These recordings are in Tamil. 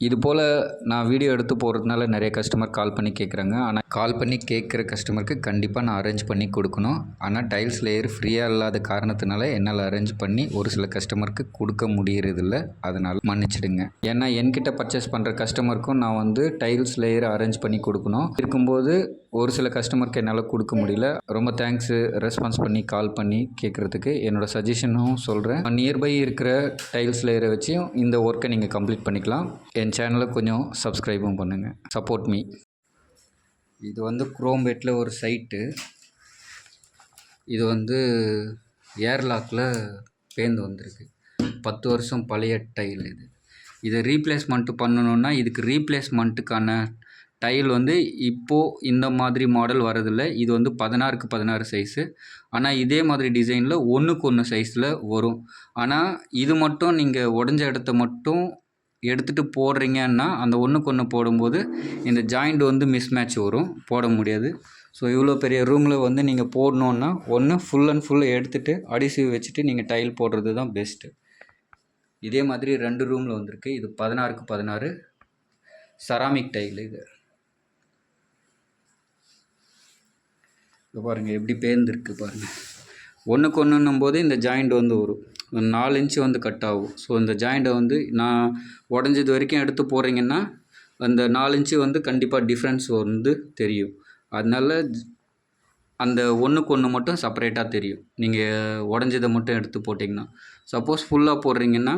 இது போல் நான் வீடியோ எடுத்து போடுறதுனால நிறைய கஸ்டமர் கால் பண்ணி கேட்குறாங்க. ஆனால் கால் பண்ணி கேட்குற கஸ்டமருக்கு கண்டிப்பாக நான் அரேஞ்ச் பண்ணி கொடுக்கணும். ஆனால் டைல்ஸ் லேயர் ஃப்ரீயாக இல்லாத காரணத்தினால என்னால் அரேஞ்ச் பண்ணி ஒரு சில கஸ்டமருக்கு கொடுக்க முடியறதில்ல. அதனால் மன்னிச்சிடுங்க. ஏன்னா என்கிட்ட பர்ச்சேஸ் பண்ணுற கஸ்டமருக்கும் நான் வந்து டைல்ஸ் லேயர் அரேஞ்ச் பண்ணி கொடுக்கணும். இருக்கும்போது ஒரு சில கஸ்டமருக்கு என்னால் கொடுக்க முடியல. ரொம்ப தேங்க்ஸு ரெஸ்பான்ஸ் பண்ணி கால் பண்ணி கேட்குறதுக்கு. என்னோடய சஜஷனும் சொல்கிறேன். நியர்பை இருக்கிற டைல்ஸ் லேயரை வச்சும் இந்த ஒர்க்கை நீங்கள் கம்ப்ளீட் பண்ணிக்கலாம். என் சேனலை கொஞ்சம் சப்ஸ்கிரைபும் பண்ணுங்கள். Support me. இது வந்து குரோம்பேட்டில் ஒரு சைட்டு. இது வந்து ஏர்லாக்கில் பேந்து வந்திருக்கு. 10 வருஷம் பழைய டைல் இது. இதை ரீப்ளேஸ்மெண்ட்டு பண்ணணுன்னா இதுக்கு ரீப்ளேஸ்மெண்ட்டுக்கான டைல் வந்து இப்போது இந்த மாதிரி மாடல் வரதில்லை. இது வந்து 16க்கு 16 சைஸு. ஆனால் இதே மாதிரி டிசைனில் 1க்கு 1 சைஸில் வரும். ஆனால் இது மட்டும் நீங்கள் உடஞ்ச இடத்த மட்டும் எடுத்துகிட்டு போடுறீங்கன்னா அந்த 1க்கு 1 போடும்போது இந்த ஜாயிண்ட் வந்து மிஸ்மேட்ச் வரும், போட முடியாது. ஸோ இவ்வளோ பெரிய ரூமில் வந்து நீங்கள் போடணுன்னா ஒன்று ஃபுல் அண்ட் ஃபுல் எடுத்துகிட்டு அடிசிவ் வச்சுட்டு நீங்கள் டைல் போடுறது தான் பெஸ்ட்டு. இதே மாதிரி 2 ரூமில் வந்திருக்கு. இது 16க்கு 16 செராமிக் டைல். இது பாருங்கள் எப்படி பேர்ந்துருக்கு பாருங்கள். 1க்கு 1ன்னும் போது இந்த ஜாயிண்ட் வந்து வரும் 4 இன்ச்சு வந்து கட் ஆகும். ஸோ இந்த ஜாயிண்ட்டை வந்து நான் உடஞ்சது வரைக்கும் எடுத்து போகிறீங்கன்னா அந்த 4 இன்ச்சு வந்து கண்டிப்பாக டிஃப்ரென்ஸ் வந்து தெரியும். அதனால அந்த 1க்கு 1 மட்டும் செப்பரேட்டாக தெரியும் நீங்கள் உடஞ்சதை மட்டும் எடுத்து போட்டிங்கன்னா. சப்போஸ் ஃபுல்லாக போடுறீங்கன்னா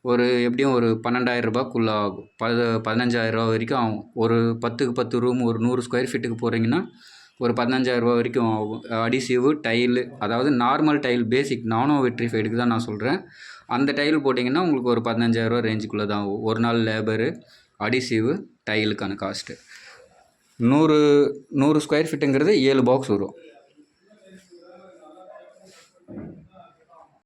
ஒரு எப்படியும் ஒரு 12,000 ரூபாய்க்குள்ளே ஆகும். 15,000 ரூபா வரைக்கும் ஆகும். ஒரு 10க்கு 10 ரூம் ஒரு 100 ஸ்கொயர் ஃபீட்டுக்கு போகிறீங்கன்னா ஒரு 15,000 ரூபா வரைக்கும் ஆகும். அடிசிவு டைலு, அதாவது நார்மல் டைல் பேசிக் நானோ வெட்ரிஃபைடுக்கு தான் நான் சொல்கிறேன். அந்த டைல் போட்டிங்கன்னா உங்களுக்கு ஒரு 15,000 ரூபா ரேஞ்சுக்குள்ளே தான் ஆகும். ஒரு நாள் லேபரு, அடிசிவு, டைலுக்கான காஸ்ட்டு. 100 ஸ்கொயர் ஃபீட்டுங்கிறது 7 பாக்ஸ் வரும்.